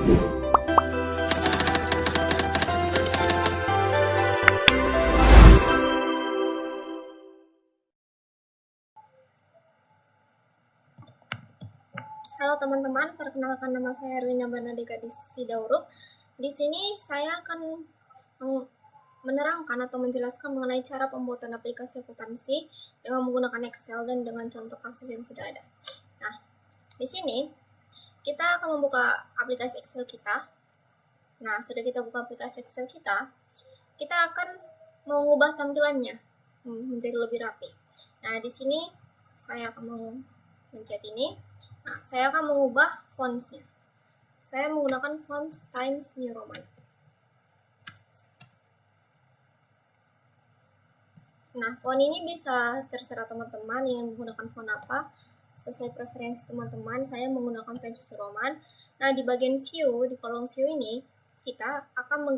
Halo teman-teman, perkenalkan nama saya Erwina Bernadika di Sidauruk. Di sini saya akan menerangkan atau menjelaskan mengenai cara pembuatan aplikasi akuntansi dengan menggunakan Excel dan dengan contoh kasus yang sudah ada. Nah, di sini kita akan membuka aplikasi Excel kita. Nah, sudah kita buka aplikasi Excel kita akan mengubah tampilannya menjadi lebih rapi. Nah, di sini saya akan mencet ini. Nah, saya akan mengubah fontsnya. Saya menggunakan font Times New Roman. Nah, font ini bisa terserah teman-teman ingin menggunakan font apa, sesuai preferensi teman-teman. Saya menggunakan Times New Roman. Nah, di bagian view, di kolom view ini, kita akan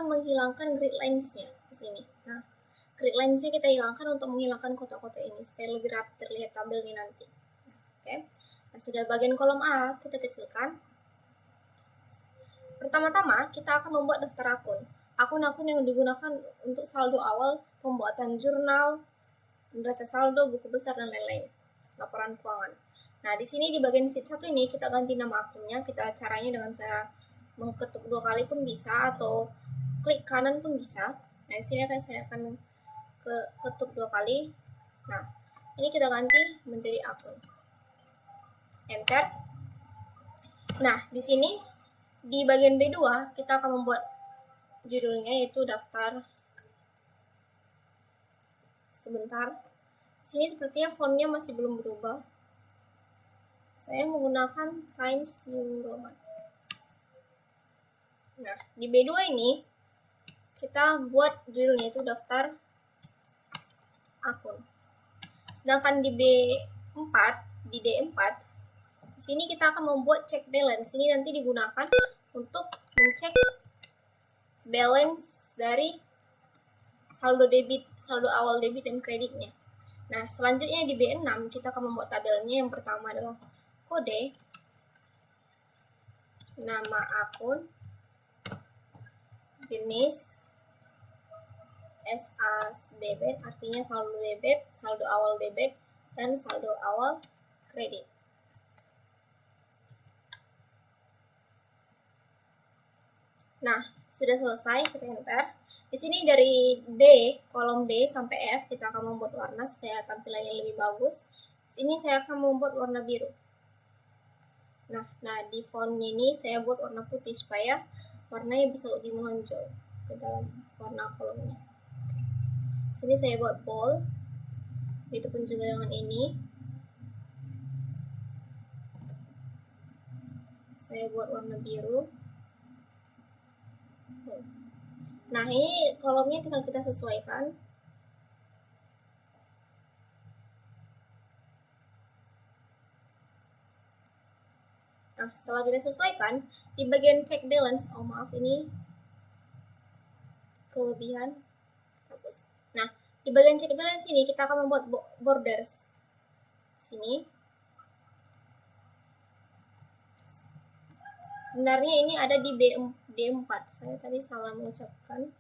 menghilangkan grid lines-nya di sini. Nah, grid lines-nya kita hilangkan untuk menghilangkan kotak-kotak ini supaya lebih rapi terlihat tabelnya nanti. Oke. Nah, sudah bagian kolom A kita kecilkan. Pertama-tama kita akan membuat daftar akun. Akun-akun yang digunakan untuk saldo awal, pembuatan jurnal, neraca saldo, buku besar dan lain-lain. Laporan keuangan. Nah, di sini di bagian sheet 1 ini kita ganti nama akunnya. Caranya dengan cara mengketuk 2 kali pun bisa atau klik kanan pun bisa. Nah, di sini saya akan ketuk 2 kali. Nah, ini kita ganti menjadi akun. Enter. Nah, di sini di bagian B2 kita akan membuat judulnya yaitu daftar. Sebentar. Di sini sepertinya fontnya masih belum berubah. Saya menggunakan Times New Roman. Nah, di B2 ini kita buat judulnya itu daftar akun. Sedangkan di B4, di D4, di sini kita akan membuat check balance. Ini nanti digunakan untuk mencek balance dari saldo debit, saldo awal debit dan kreditnya. Nah, selanjutnya di B6 kita akan membuat tabelnya. Yang pertama adalah kode, nama akun, jenis SAS debit, artinya saldo debit, saldo awal debit, dan saldo awal kredit. Nah, sudah selesai, kita enter. Di sini dari B, kolom B sampai F kita akan membuat warna supaya tampilannya lebih bagus. Di sini saya akan membuat warna biru. Nah, di font ini saya buat warna putih supaya warnanya bisa lebih menonjol ke dalam warna kolomnya. Sini saya buat bold, itu pun juga dengan ini. Saya buat warna biru. Nah, ini kolomnya tinggal kita sesuaikan. Nah, setelah kita sesuaikan, di bagian check balance, maaf ini kelebihan. Hapus. Nah, di bagian check balance ini kita akan membuat borders. Sini. Sebenarnya ini ada di D4. Saya tadi salah mengucapkan.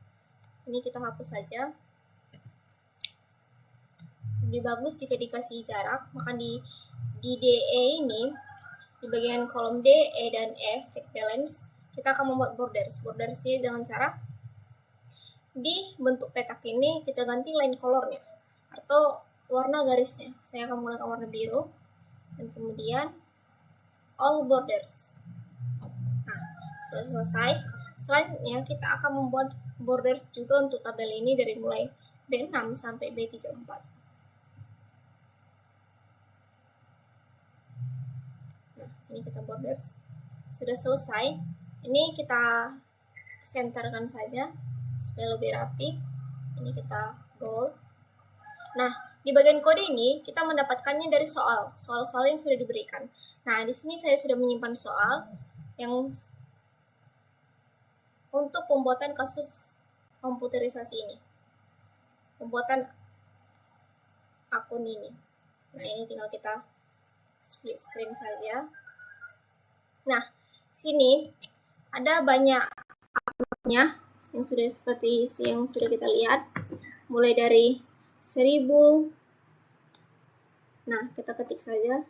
Ini kita hapus saja. Lebih bagus jika dikasih jarak. Maka di DE ini, di bagian kolom D, E, dan F, check balance, kita akan membuat borders. Borders ini dengan cara di bentuk petak ini kita ganti line colornya atau warna garisnya. Saya akan menggunakan warna biru dan kemudian all borders. Nah, sudah selesai. Selanjutnya kita akan membuat borders juga untuk tabel ini dari mulai B6 sampai B34. Nah, ini kita borders. Sudah selesai. Ini kita centerkan saja supaya lebih rapi. Ini kita bold. Nah, di bagian kode ini kita mendapatkannya dari soal-soal yang sudah diberikan. Nah, di sini saya sudah menyimpan soal yang untuk pembuatan kasus komputerisasi ini, pembuatan akun ini. Nah, ini tinggal kita split screen saja. Nah, sini ada banyak uploadnya yang sudah seperti yang sudah kita lihat, mulai dari 1000. Nah, kita ketik saja.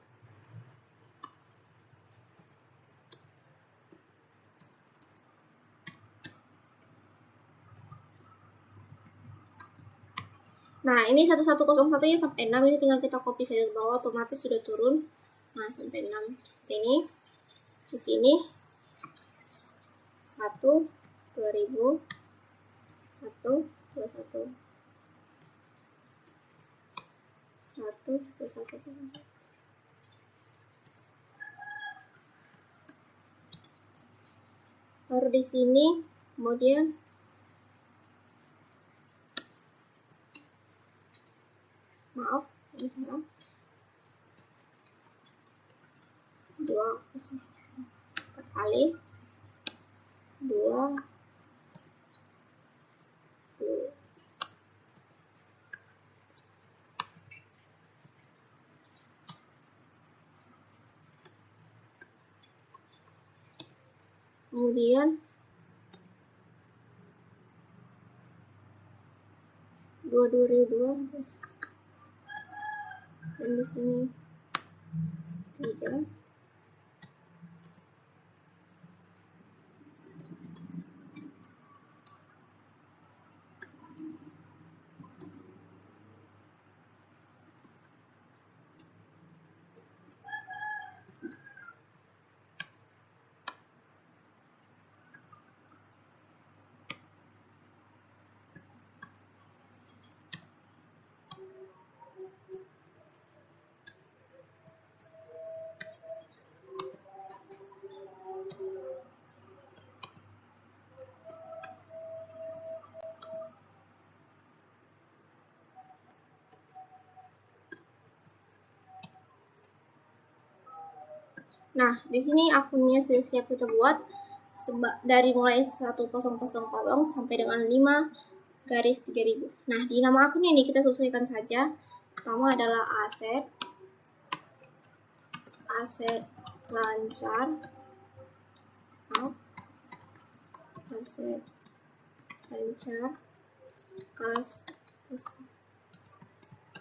Nah, ini 1101-nya sampai 6, ini tinggal kita copy saja ke bawah, otomatis sudah turun. Nah, sampai 6 seperti ini. Di sini 1 2000 1 21 1 21. Baru di sini kemudian maaf, ini salah. 4 kali 2 kemudian 2 dan di sini 3. Nah, di sini akunnya sudah siap kita buat dari mulai 1000 sampai dengan 5-3000. Nah, di nama akun ini kita sesuaikan saja. Pertama adalah aset lancar, aset lancar, kas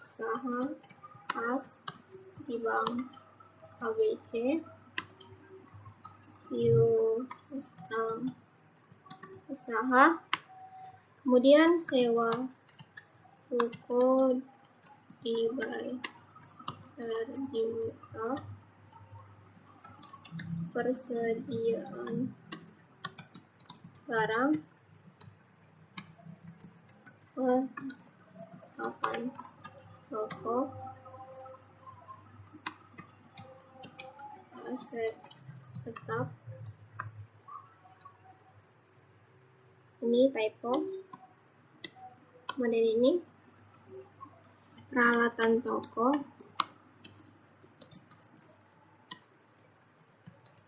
usaha, kas di bank ABC, piutang usaha, kemudian sewa ruko dibayar di muka, persediaan barang, perlengkapan toko, aset tetap. Ini typo. Kemudian ini peralatan toko,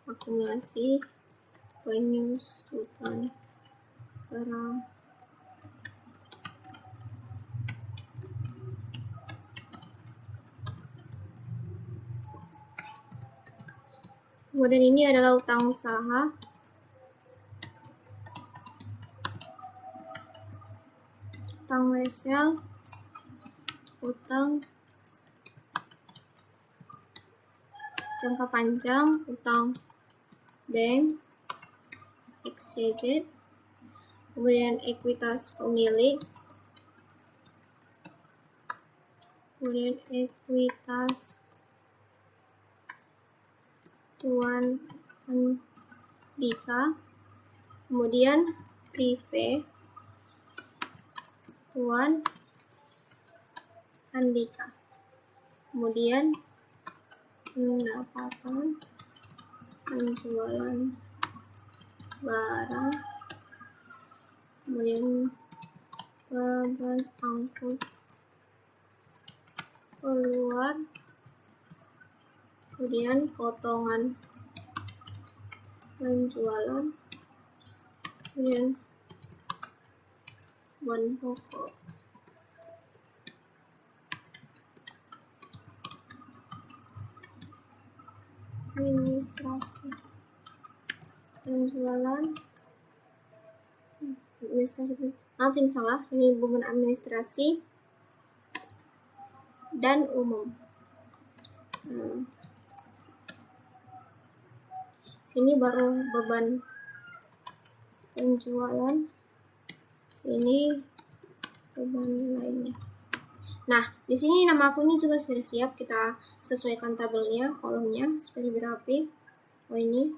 akumulasi, penyusutan barang, kemudian ini adalah utang usaha, utang wesel, utang jangka panjang, utang bank, XYZ, kemudian ekuitas pemilik, kemudian ekuitas Tuan Andika, kemudian prive Tuan Andika, kemudian pendapatan penjualan barang, kemudian beban angkut keluar, kemudian potongan penjualan, kemudian bahan pokok. administrasi penjualan, maafin salah, ini beban administrasi dan umum. Sini baru beban penjualan, sini beban lainnya. Nah, di sini nama akunnya juga sudah siap, kita sesuaikan tabelnya, kolomnya supaya lebih rapi. Ini.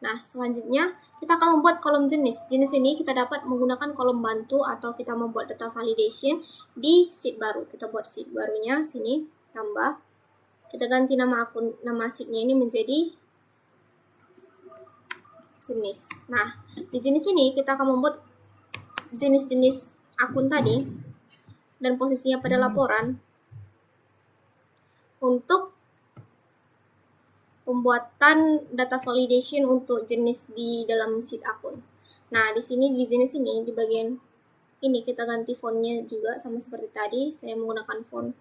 Nah, selanjutnya kita akan membuat kolom jenis. Jenis ini kita dapat menggunakan kolom bantu atau kita membuat data validation di sheet baru. Kita buat sheet barunya, sini tambah. Kita ganti nama sheetnya ini menjadi jenis. Nah, di jenis ini kita akan membuat jenis-jenis akun tadi dan posisinya pada laporan untuk pembuatan data validation untuk jenis di dalam sheet akun. Nah, di sini di jenis ini di bagian ini kita ganti fontnya juga sama seperti tadi. Saya menggunakan font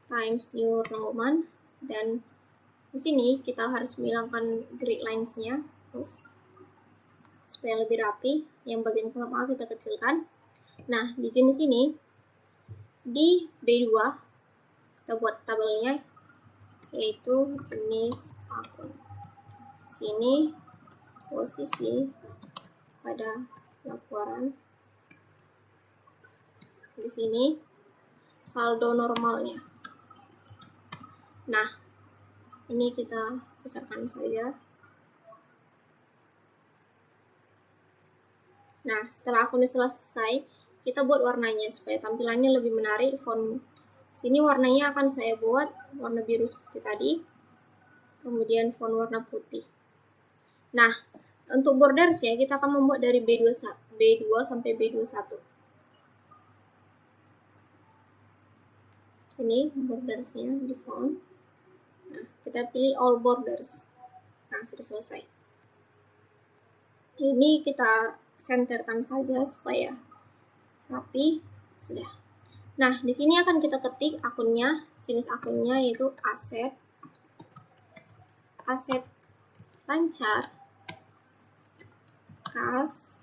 Times New Roman dan di sini kita harus menghilangkan grid lines-nya terus supaya lebih rapi. Yang bagian kolom A kita kecilkan. Nah, di jenis ini di B2 kita buat tabelnya yaitu jenis akun. Sini posisi pada laporan. Di sini saldo normalnya. Nah, ini kita besarkan saja. Nah, setelah akunnya selesai, kita buat warnanya supaya tampilannya lebih menarik. Font sini warnanya akan saya buat warna biru seperti tadi. Kemudian font warna putih. Nah, untuk borders ya kita akan membuat dari B2 sampai B21. Ini bordersnya di font. Nah, kita pilih all borders. Nah, sudah selesai. Ini kita senterkan saja supaya rapi. Sudah. Nah, di sini akan kita ketik akunnya, jenis akunnya yaitu aset lancar, kas,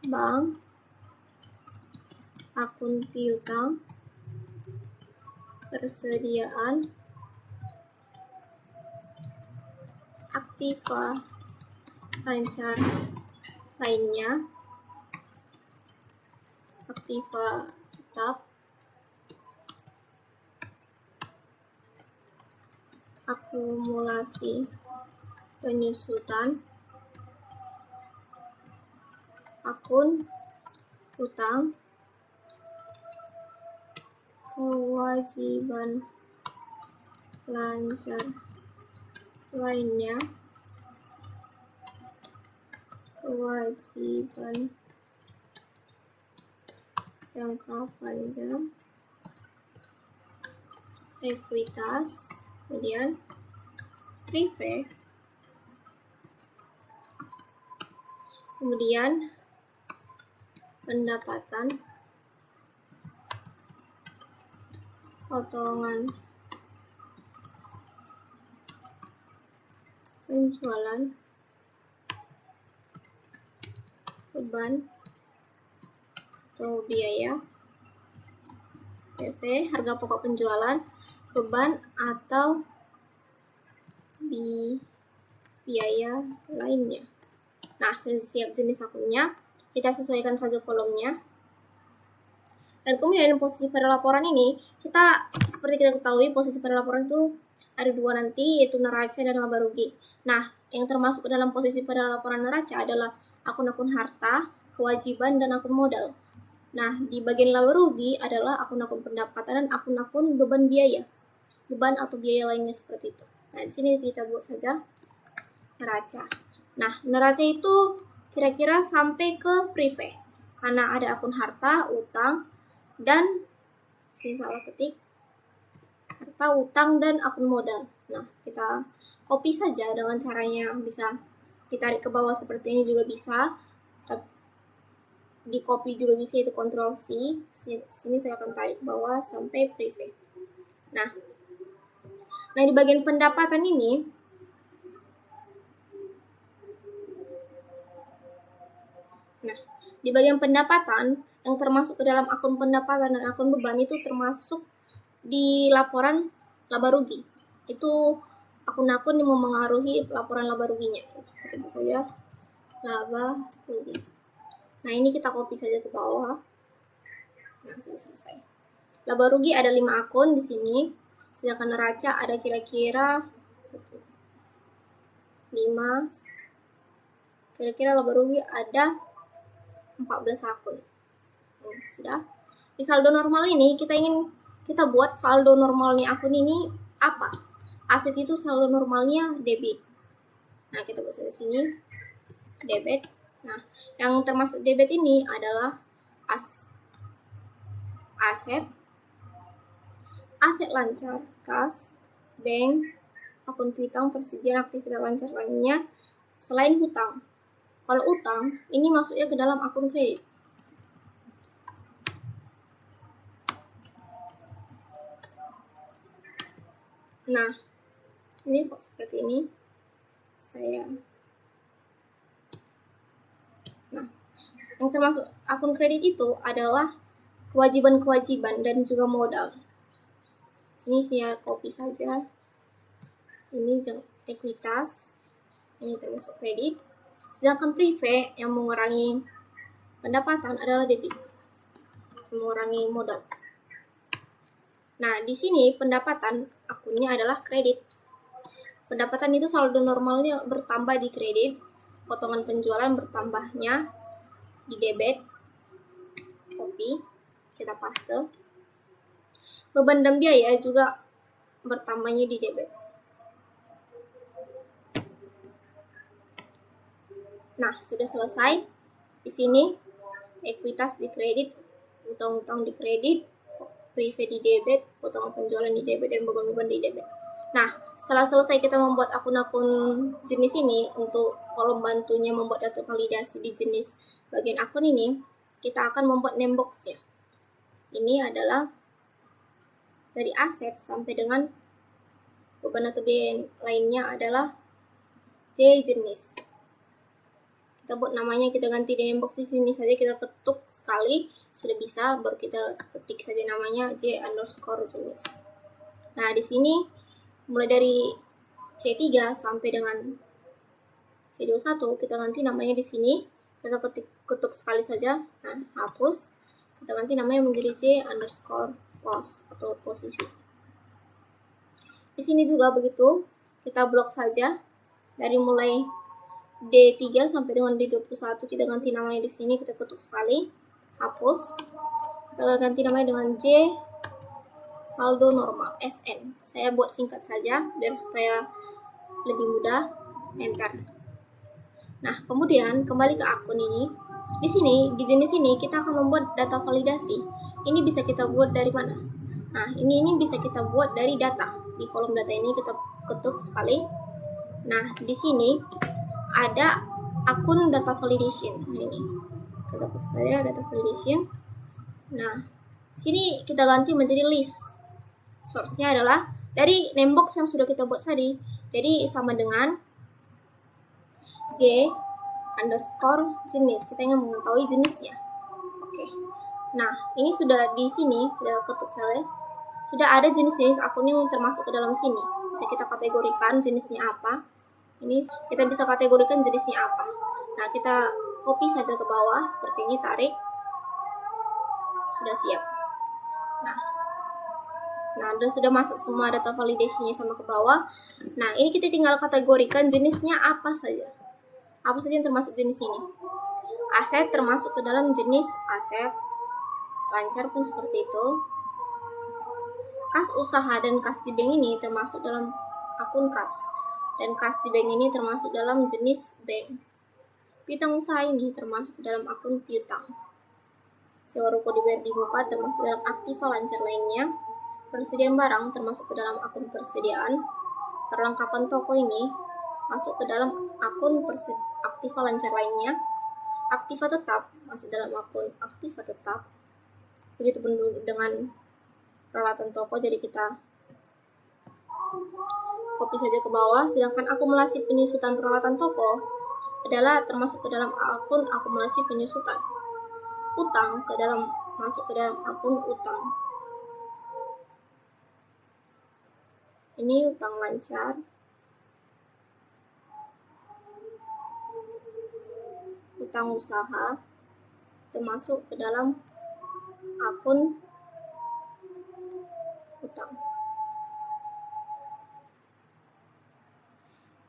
bank, akun piutang, persediaan, aktiva lancar lainnya, aktiva tetap, akumulasi penyusutan, akun utang, kewajiban lancar lainnya, kewajiban jangka panjang, ekuitas, kemudian prive, kemudian pendapatan, potongan penjualan, beban atau biaya, PP, harga pokok penjualan, beban atau biaya lainnya. Nah, sudah siap jenis akunnya, kita sesuaikan saja kolomnya. Dan kemudian posisi pada laporan ini, seperti kita ketahui posisi pada laporan itu ada dua nanti, yaitu neraca dan laba rugi. Nah, yang termasuk dalam posisi pada laporan neraca adalah akun-akun harta, kewajiban, dan akun modal. Nah, di bagian laba rugi adalah akun-akun pendapatan dan akun-akun beban atau biaya lainnya seperti itu. Nah, di sini kita buat saja neraca. Nah, neraca itu kira-kira sampai ke prive, karena ada akun harta, utang, dan saya salah ketik, harta, utang, dan akun modal. Nah, kita copy saja dengan caranya bisa ditarik ke bawah seperti ini juga bisa. di copy juga bisa, itu Ctrl C. Sini saya akan tarik ke bawah sampai preview. Nah di bagian pendapatan ini, di bagian pendapatan yang termasuk ke dalam akun pendapatan dan akun beban itu termasuk di laporan laba rugi. Itu akun-akun yang memengaruhi laporan laba ruginya. Tentu saja laba rugi. Nah ini kita copy saja ke bawah. Nah sudah selesai. Laba rugi ada 5 akun di sini. Sedangkan neraca ada kira-kira 1, 5. Kira-kira laba rugi ada 14 akun. Sudah. Di saldo normal ini kita buat saldo normalnya akun ini apa? Aset itu saldo normalnya debit. Nah kita buat di sini debit. Nah yang termasuk debit ini adalah aset lancar, kas, bank, akun piutang, persediaan aktivitas lancar lainnya selain hutang. Kalau utang ini masuknya ke dalam akun kredit. Nah ini kok seperti ini. Nah yang termasuk akun kredit itu adalah kewajiban-kewajiban dan juga modal. Sini saya copy saja. Ini ekuitas, ini termasuk kredit. Sedangkan prive yang mengurangi pendapatan adalah debit, mengurangi modal. Nah di sini pendapatan akunnya adalah kredit. Pendapatan itu saldo normalnya bertambah di kredit, potongan penjualan bertambahnya di debit. Copy, kita paste. Beban dan biaya juga bertambahnya di debit. Nah, sudah selesai. Di sini ekuitas di kredit, utang-utang di kredit, prive di debit, potongan penjualan di debit, dan beban-beban di debit. Nah, setelah selesai kita membuat akun-akun jenis ini, untuk kolom bantunya membuat data validasi di jenis bagian akun ini, kita akan membuat name box-nya. Ini adalah dari aset sampai dengan beban atau biaya lainnya adalah J jenis. Kita buat namanya, kita ganti di name box di sini saja, kita ketuk sekali sudah bisa, baru kita ketik saja namanya J_jenis. Nah di sini mulai dari C3 sampai dengan C21 kita ganti namanya di sini, kita ketuk sekali saja. Nah hapus, kita ganti namanya menjadi J_post atau posisi. Di sini juga begitu, kita blok saja dari mulai D3 sampai dengan D21, kita ganti namanya di sini, kita ketuk sekali, hapus, kita ganti namanya dengan J saldo normal SN. Saya buat singkat saja biar supaya lebih mudah, enter. Nah kemudian kembali ke akun ini. Di sini di jenis ini kita akan membuat data validasi. Ini bisa kita buat dari mana? Nah ini bisa kita buat dari data. Di kolom data ini kita ketuk sekali. Nah di sini ada akun data validation. Ini kita ketuk saja data validation. Nah sini kita ganti menjadi list. Source-nya adalah dari name box yang sudah kita buat tadi. Jadi sama dengan J_jenis. Kita ingin mengetahui jenisnya. Oke. Nah, ini sudah di sini, kita ketuk saja. Sudah ada jenis-jenis akun yang termasuk ke dalam sini. Bisa kita kategorikan jenisnya apa. Ini kita bisa kategorikan jenisnya apa. Nah, kita copy saja ke bawah seperti ini, tarik. Sudah siap. Nah, sudah masuk semua data validasinya sama ke bawah. Nah, ini kita tinggal kategorikan jenisnya apa saja. Apa saja yang termasuk jenis ini? Aset termasuk ke dalam jenis aset. Lancar pun seperti itu. Kas usaha dan kas di bank ini termasuk dalam akun kas. Dan kas di bank ini termasuk dalam jenis bank. Piutang usaha ini termasuk dalam akun piutang. Sewa ruko dibayar di muka termasuk dalam aktiva lancar lainnya. Persediaan barang termasuk ke dalam akun persediaan. Perlengkapan toko ini masuk ke dalam akun aktiva lancar lainnya. Aktiva tetap masuk dalam akun aktif atau tetap. Begitupun dengan peralatan toko, jadi kita copy saja ke bawah. Sedangkan akumulasi penyusutan peralatan toko adalah termasuk ke dalam akun akumulasi penyusutan utang masuk ke dalam akun utang. Ini utang lancar, utang usaha, termasuk ke dalam akun utang.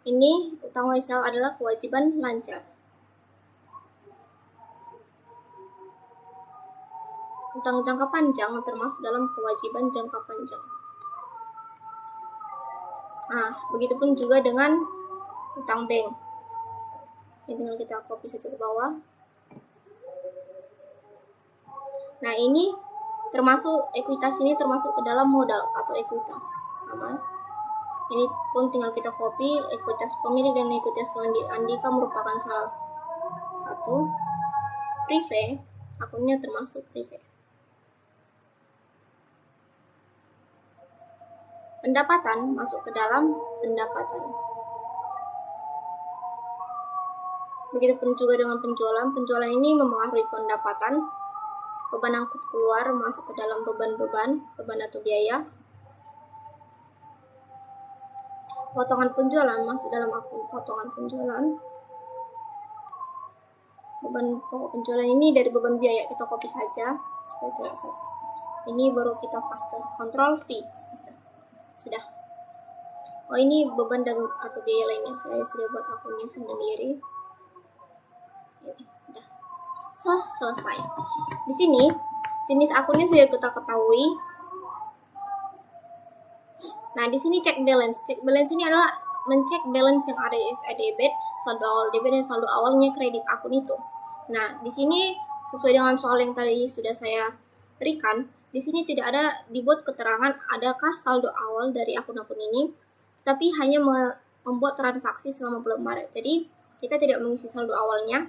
Ini utang wesel adalah kewajiban lancar. Utang jangka panjang termasuk dalam kewajiban jangka panjang. Nah, begitupun juga dengan utang bank. Ini tinggal kita copy saja ke bawah. Nah, ini termasuk ekuitas, ini termasuk ke dalam modal atau ekuitas. Sama. Ini pun tinggal kita copy. Ekuitas pemilik dan ekuitas Wandi Andika merupakan salah satu prive. Akunnya termasuk prive. Pendapatan masuk ke dalam pendapatan. Begitupun juga dengan penjualan. Penjualan ini memengaruhi pendapatan. Beban angkut keluar masuk ke dalam beban atau biaya. Potongan penjualan masuk dalam akun potongan penjualan. Beban pokok penjualan ini dari beban biaya, kita copy saja supaya tidak salah. Ini baru kita paste. Ctrl V. Sudah. Oh, ini beban dan atau biaya lainnya. Saya sudah buat akunnya sendiri. Ini udah. Setelah selesai. Di sini jenis akunnya sudah kita ketahui. Nah, di sini cek balance. Cek balance ini adalah mencek balance yang ada di debit, saldo awal debit dan saldo awalnya kredit akun itu. Nah, di sini sesuai dengan soal yang tadi sudah saya berikan, di sini tidak ada dibuat keterangan adakah saldo awal dari akun-akun ini, tapi hanya membuat transaksi selama bulan Maret. Jadi, kita tidak mengisi saldo awalnya.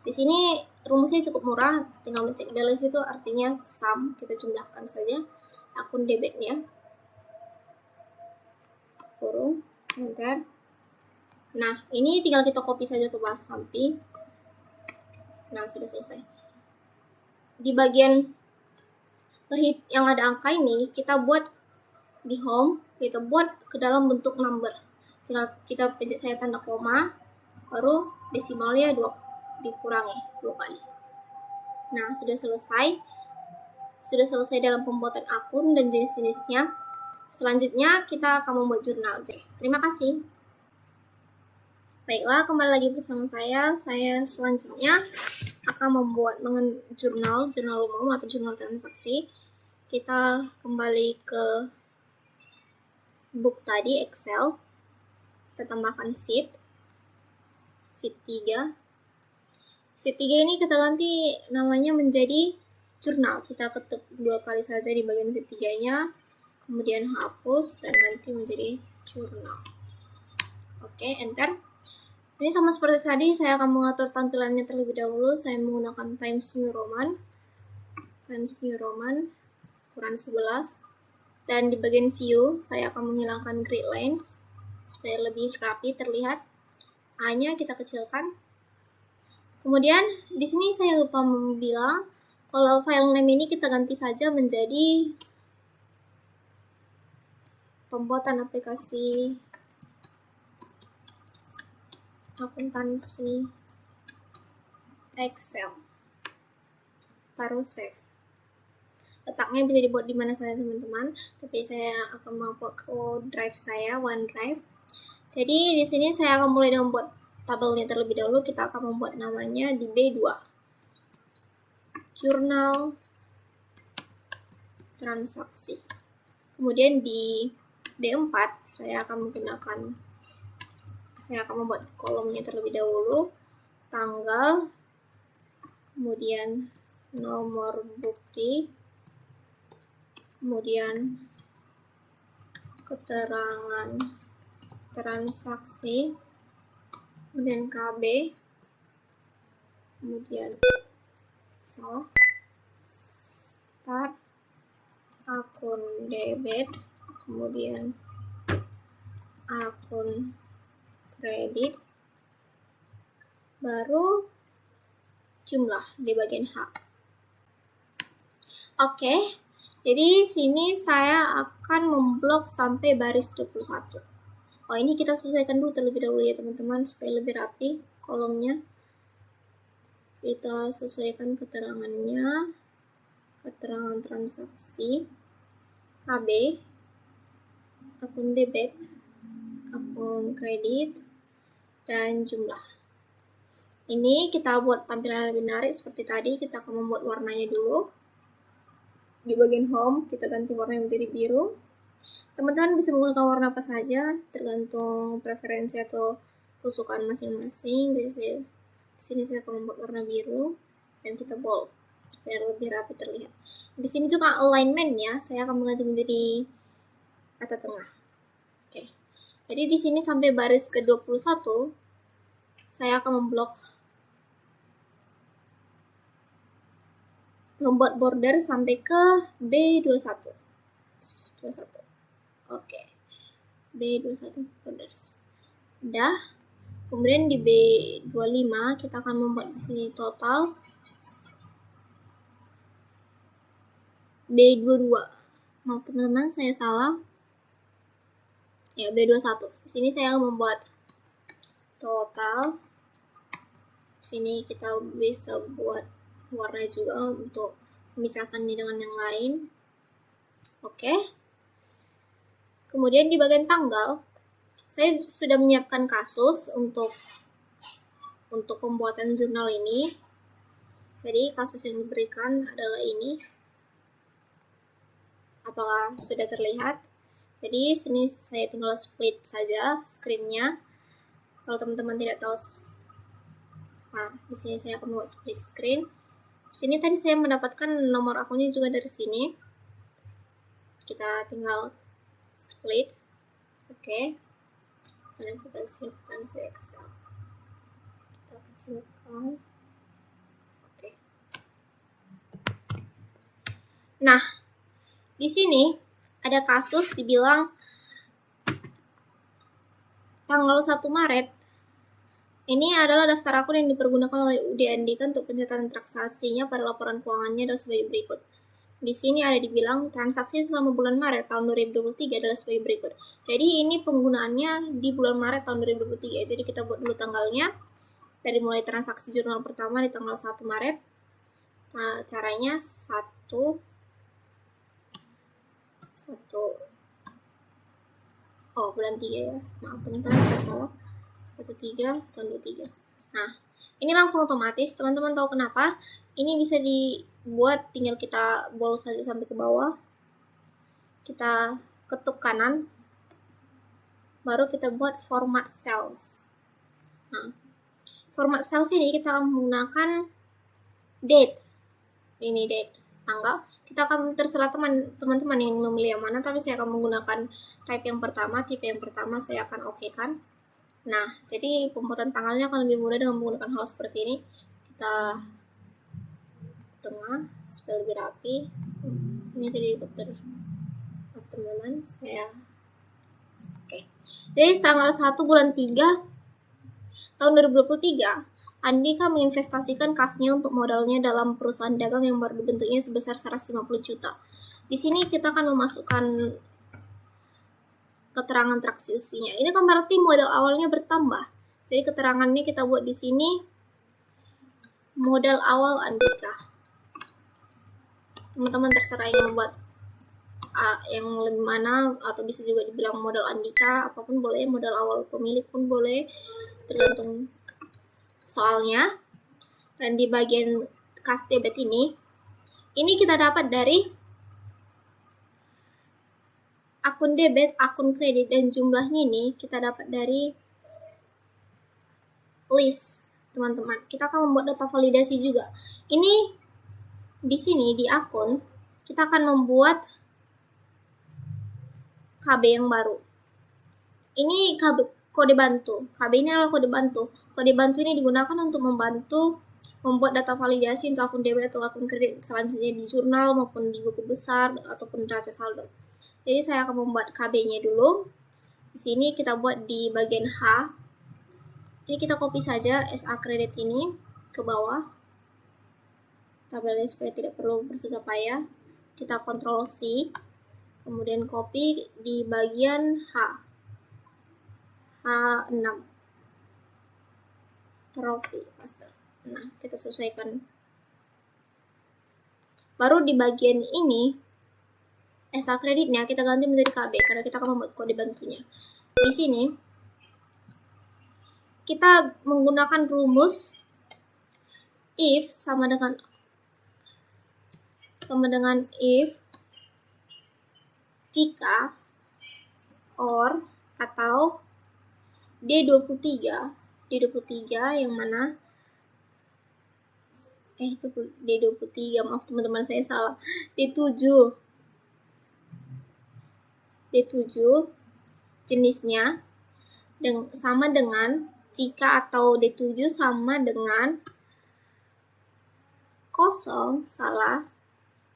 Di sini rumusnya cukup murah, tinggal mencek balance itu artinya sum, kita jumlahkan saja akun debitnya. Kurung, enter. Nah, ini tinggal kita copy saja ke bawah samping. Nah, sudah selesai. Di bagian yang ada angka ini, kita buat di home, kita buat ke dalam bentuk number. Tinggal kita pencet saya tanda koma, baru desimalnya dikurangi 2 kali. Nah, sudah selesai. Sudah selesai dalam pembuatan akun dan jenis-jenisnya. Selanjutnya kita akan membuat jurnal. Terima kasih. Baiklah, kembali lagi bersama saya. Saya selanjutnya akan membuat jurnal umum atau jurnal transaksi. Kita kembali ke book tadi, Excel. Kita tambahkan sheet 3. Sheet 3 ini kita ganti namanya menjadi jurnal. Kita ketuk 2 kali saja di bagian sheet 3-nya. Kemudian hapus dan ganti menjadi jurnal. Oke, enter. Ini sama seperti tadi, saya akan mengatur tampilannya terlebih dahulu. Saya menggunakan Times New Roman ukuran 11. Dan di bagian view, saya akan menghilangkan grid lines supaya lebih rapi terlihat. A-nya kita kecilkan. Kemudian di sini saya lupa bilang kalau file name ini kita ganti saja menjadi pembuatan aplikasi akuntansi Excel. Taruh save. Letaknya bisa dibuat di mana saja teman-teman, tapi saya akan mengupload ke drive saya, OneDrive. Jadi di sini saya akan mulai dengan membuat tabelnya terlebih dahulu. Kita akan membuat namanya di B2. Jurnal transaksi. Kemudian di B4 saya akan membuat kolomnya terlebih dahulu, tanggal, kemudian nomor bukti, kemudian keterangan transaksi, kemudian KB, kemudian salah, start akun debit, kemudian akun kredit, baru jumlah di bagian H. Oke, jadi sini saya akan memblok sampai baris 21. Oh, ini kita sesuaikan dulu terlebih dahulu ya teman-teman, supaya lebih rapi kolomnya. Kita sesuaikan keterangannya, keterangan transaksi, KB, akun debit, akun kredit, dan jumlah. Ini kita buat tampilan lebih menarik seperti tadi. Kita akan membuat warnanya dulu. Di bagian home kita ganti warnanya menjadi biru. Teman-teman bisa menggunakan warna apa saja tergantung preferensi atau kesukaan masing-masing. Jadi di sini saya akan membuat warna biru dan kita bold supaya lebih rapi terlihat. Di sini juga alignment-nya saya akan mengganti menjadi kata tengah. Oke. Jadi di sini sampai baris ke-21 saya akan membuat border sampai ke B21. Oke. B21 borders. Udah. Kemudian di B25 kita akan membuat di sini total B22. Maaf teman-teman, saya salah. Ya, B21. Di sini saya membuat total. Di sini kita bisa buat warna juga untuk memisahkan ini dengan yang lain. Oke. Kemudian di bagian tanggal, saya sudah menyiapkan kasus untuk pembuatan jurnal ini. Jadi kasus yang diberikan adalah ini. Apakah sudah terlihat? Jadi sini saya tinggal split saja screen-nya. Kalau teman-teman tidak tahu, nah di sini saya akan membuat split screen. Di sini tadi saya mendapatkan nomor akunnya juga dari sini. Kita tinggal split. Oke. Dan kita siapkan si Excel. Kita kecilkan. Oke. Nah, di sini ada kasus dibilang tanggal 1 Maret. Ini adalah daftar akun yang dipergunakan oleh UD Andika untuk pencatatan transaksinya pada laporan keuangannya adalah sebagai berikut. Di sini ada dibilang transaksi selama bulan Maret tahun 2023 adalah sebagai berikut. Jadi ini penggunaannya di bulan Maret tahun 2023. Jadi kita buat dulu tanggalnya. Dari mulai transaksi jurnal pertama di tanggal 1 Maret. Nah, caranya 1 bulan 3 ya. Maaf teman-teman, saya salah. 13 tahun 23. Nah, ini langsung otomatis. Teman-teman tahu kenapa? Ini bisa dibuat, tinggal kita bold saja sampai ke bawah. Kita ketuk kanan. Baru kita buat format cells. Nah, format cells ini kita akan menggunakan date. Ini date, tanggal. Kita akan terserah teman-teman yang memilih yang mana, tapi saya akan menggunakan tipe yang pertama saya akan oke-kan. Nah, jadi pembuatan tanggalnya akan lebih mudah dengan menggunakan hal seperti ini. Kita tengah supaya lebih rapi. Ini jadi teman-teman saya. Oke. Jadi tanggal 1 bulan 3 tahun 2023, Andika menginvestasikan kasnya untuk modalnya dalam perusahaan dagang yang baru dibentuknya sebesar 150 juta. Di sini kita akan memasukkan keterangan transaksinya. Ini kan berarti modal awalnya bertambah. Jadi keterangannya kita buat di sini modal awal Andika. Teman-teman terserah ingin membuat yang lebih mana, atau bisa juga dibilang modal Andika, apapun boleh, modal awal pemilik pun boleh, tergantung soalnya. Dan di bagian kas debit ini kita dapat dari akun debit, akun kredit, dan jumlahnya ini kita dapat dari list, teman-teman. Kita akan membuat data validasi juga. Ini di sini di akun kita akan membuat KB yang baru. Ini kode bantu. KB ini adalah kode bantu. Kode bantu ini digunakan untuk membantu membuat data validasi untuk akun debit atau akun kredit selanjutnya di jurnal maupun di buku besar ataupun neraca saldo. Jadi saya akan membuat KB-nya dulu. Di sini kita buat di bagian H. Ini kita copy saja SA kredit ini ke bawah tabelnya supaya tidak perlu bersusah payah. Kita Ctrl C, kemudian copy di bagian H6 trofi paste. Nah, kita sesuaikan. Baru di bagian ini SA kreditnya kita ganti menjadi KB karena kita akan membuat kode bantunya. Di sini kita menggunakan rumus if sama dengan if jika or atau D23 yang mana D23, maaf teman-teman saya salah, D7 jenisnya sama dengan jika atau D7 sama dengan kosong, salah,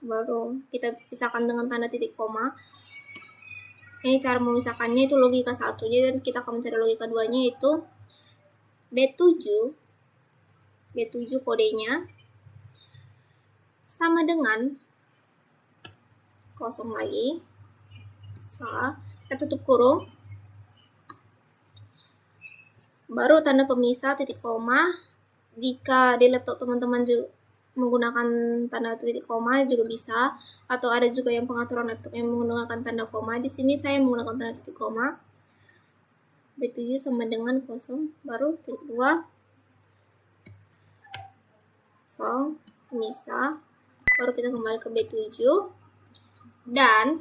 baru kita pisahkan dengan tanda titik koma. Ini cara memisahkannya itu logika 1, jadi kita akan mencari logika 2-nya, yaitu B7 kodenya sama dengan kosong lagi, salah, kita tutup kurung, baru tanda pemisah titik koma. Jika di laptop teman-teman juga menggunakan tanda titik koma juga bisa, atau ada juga yang pengaturan laptop yang menggunakan tanda koma. Di sini saya menggunakan tanda titik koma. B7 sama dengan kosong, baru titik 2 kosong, misah, baru kita kembali ke B7 dan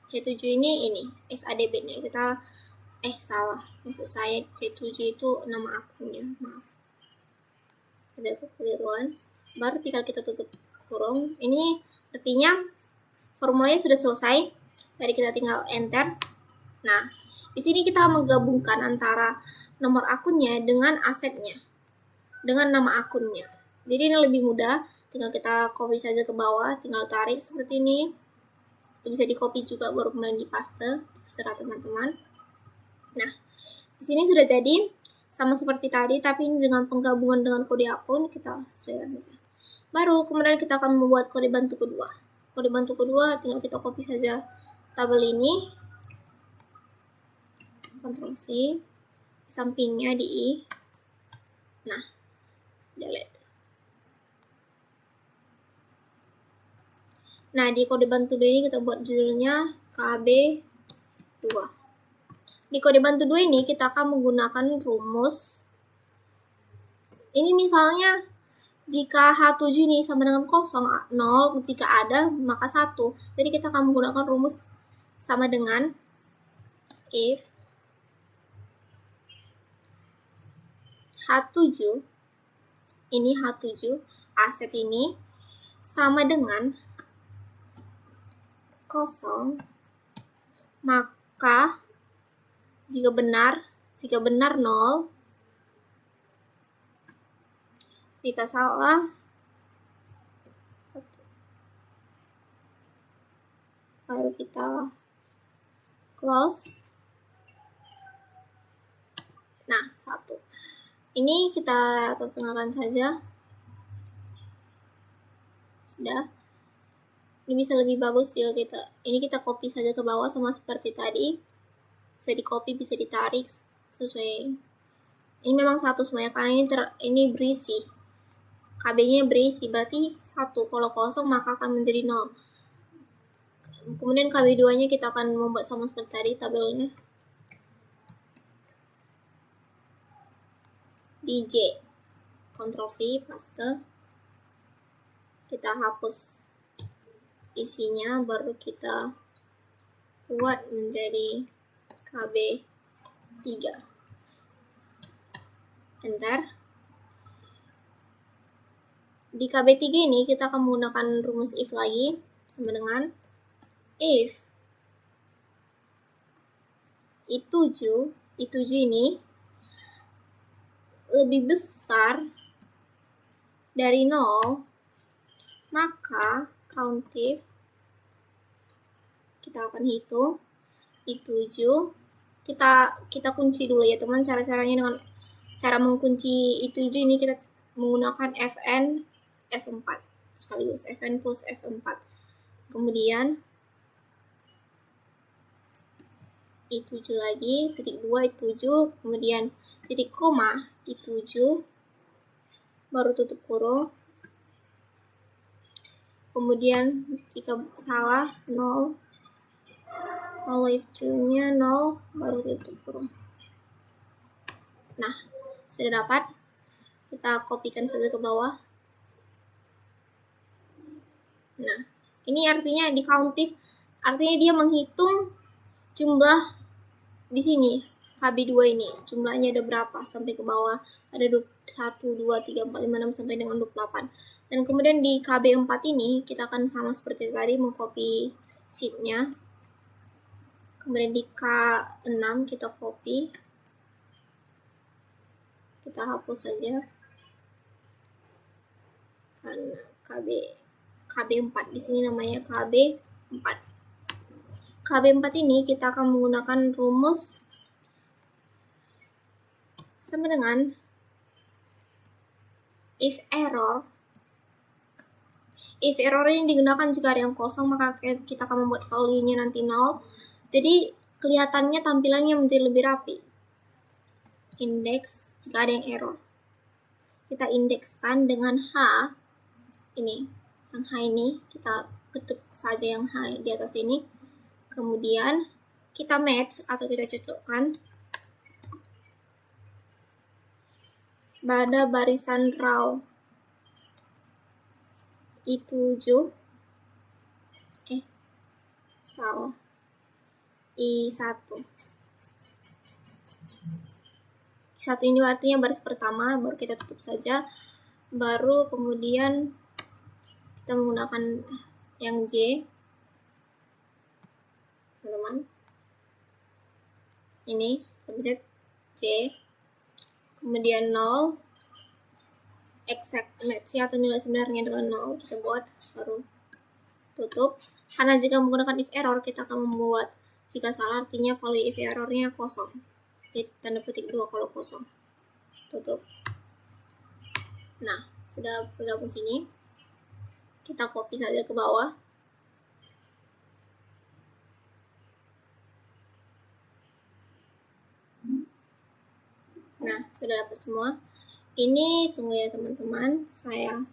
C7 ini SADB-nya kita salah, maksud saya C7 itu nama akunnya, maaf, ada kekeliruan. Baru tinggal kita tutup kurung. Ini artinya formulanya sudah selesai. Jadi kita tinggal enter. Nah, di sini kita menggabungkan antara nomor akunnya dengan asetnya, dengan nama akunnya. Jadi ini lebih mudah. Tinggal kita copy saja ke bawah, tinggal tarik seperti ini. Itu bisa di copy juga baru kemudian dipaste, terserah teman-teman. Nah, di sini sudah jadi sama seperti tadi, tapi ini dengan penggabungan dengan kode akun kita sesuaikan saja. Baru kemudian kita akan membuat kode bantu kedua. Kode bantu kedua tinggal kita copy saja tabel ini, Ctrl C, sampingnya di I. Nah, delete. Nah, di kode bantu 2 ini kita buat judulnya KB2. Di kode bantu 2 ini kita akan menggunakan rumus. Ini misalnya jika H7 ini sama dengan 0, jika ada maka 1. Jadi kita akan menggunakan rumus sama dengan if H7 aset ini sama dengan 0, maka jika benar 0, jika salah baru kita close. Nah, 1. Ini kita tengahkan saja. Sudah. Ini bisa lebih bagus jika kita copy saja ke bawah sama seperti tadi. Bisa di copy, bisa ditarik sesuai. Ini memang 1 semuanya karena ini berisi. KB-nya berisi, berarti 1. Kalau kosong maka akan menjadi 0. Kemudian KB2-nya kita akan membuat sama seperti tadi tabelnya. DJ, Ctrl V, paste. Kita hapus isinya, baru kita buat menjadi KB3. Enter. Di KB3 ini kita akan menggunakan rumus if lagi, sama dengan if I7 ini lebih besar dari 0, maka countif kita akan hitung I7. Kita kunci dulu ya teman. Caranya dengan cara mengunci I7 ini kita menggunakan Fn F4 sekaligus Fn plus F4. Kemudian I7 lagi, titik 2 I7, kemudian titik koma I7, baru tutup kurung. Kemudian jika salah 0, kalau if-true-nya 0, baru tutup kurung. Nah, sudah dapat. Kita kopikan saja ke bawah. Nah, ini artinya di countif, artinya dia menghitung jumlah di sini KB2 ini. Jumlahnya ada berapa sampai ke bawah. Ada 1, 2, 3, 4, 5, 6 sampai dengan 28. Dan kemudian di KB4 ini kita akan sama seperti tadi mengcopy sheet-nya. Kemudian di K6 kita copy. Kita hapus saja. Karena KB4 di sini namanya KB4. KB4 ini kita akan menggunakan rumus sama dengan if error ini digunakan jika ada yang kosong, maka kita akan membuat value-nya nanti 0. Jadi kelihatannya tampilannya menjadi lebih rapi. Index jika ada yang error. Kita indekskan dengan H ini. Yang H ini kita ketik saja yang H di atas ini. Kemudian kita match atau kita cocokkan pada barisan row I7 I1 ini artinya baris pertama, baru kita tutup saja, baru kemudian kita menggunakan yang J, teman-teman, ini Z J, kemudian 0, exact match atau nilai sebenarnya dengan 0 kita buat, baru tutup. Karena jika menggunakan if error kita akan membuat jika salah, artinya value if errornya kosong, tanda petik 2 kalau kosong, tutup. Nah, sudah bergabung sini, kita copy saja ke bawah. Nah, sudah dapat semua. Ini tunggu ya teman-teman, saya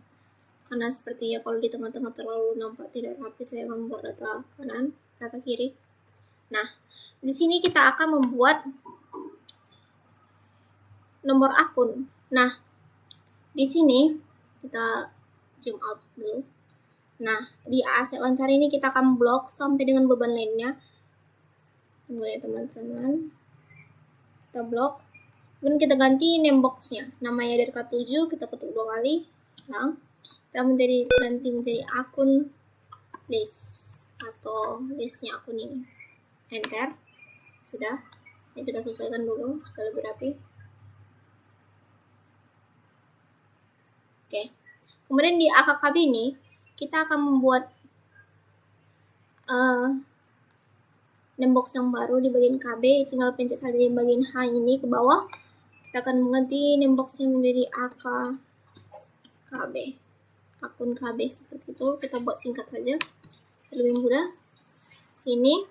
karena sepertinya kalau di tengah-tengah terlalu nampak tidak rapi, saya akan membuat data kanan, data kiri. Nah, di sini kita akan membuat nomor akun. Nah, di sini kita zoom out dulu. Nah, di aset lancar ini kita akan blok sampai dengan beban lainnya. Tunggu ya teman-teman. Kita blok. Kemudian kita ganti name box-nya. Namanya dari K7 kita ketuk 2 kali. Nah, kita ganti menjadi akun list atau listnya akun ini. Enter. Sudah. Ini kita sesuaikan dulu supaya lebih rapi. Oke. Kemudian di AKKB ini kita akan membuat name box yang baru di bagian KB. Tinggal pencet saja di bagian H ini ke bawah. Kita akan mengganti name box-nya menjadi AKKB, akun KB seperti itu. Kita buat singkat saja lebih mudah. Sini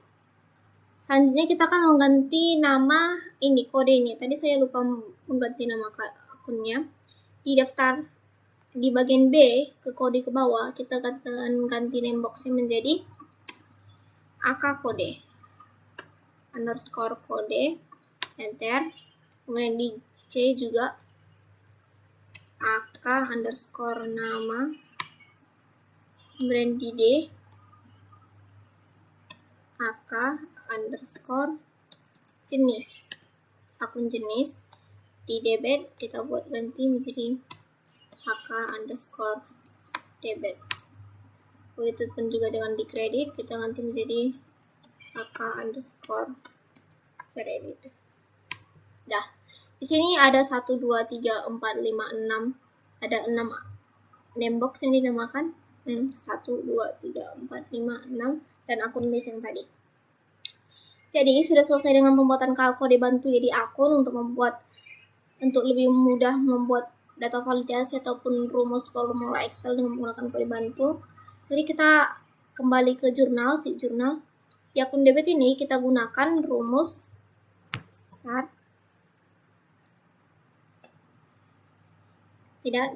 selanjutnya kita akan mengganti nama ini, kode ini. Tadi saya lupa mengganti nama akunnya. Di daftar di bagian B ke kode ke bawah kita akan ganti name box-nya menjadi AK kode underscore kode, enter. Kemudian di C juga AK underscore nama, kemudian di D AK underscore jenis, akun jenis. Di debit kita buat ganti menjadi AK underscore debit. Begitu pun juga dengan di kredit, kita ganti menjadi AK_kredit. Dah. Di sini ada 1, 2, 3, 4, 5, 6. Ada 6 name box yang dinamakan 1, 2, 3, 4, 5, 6 dan akun list yang tadi. Jadi sudah selesai dengan pembuatan kode bantu jadi akun untuk lebih mudah membuat data validasi ataupun rumus formula Excel dengan menggunakan kode bantu. Jadi kita kembali ke jurnal, sheet jurnal. Di akun debit ini kita gunakan rumus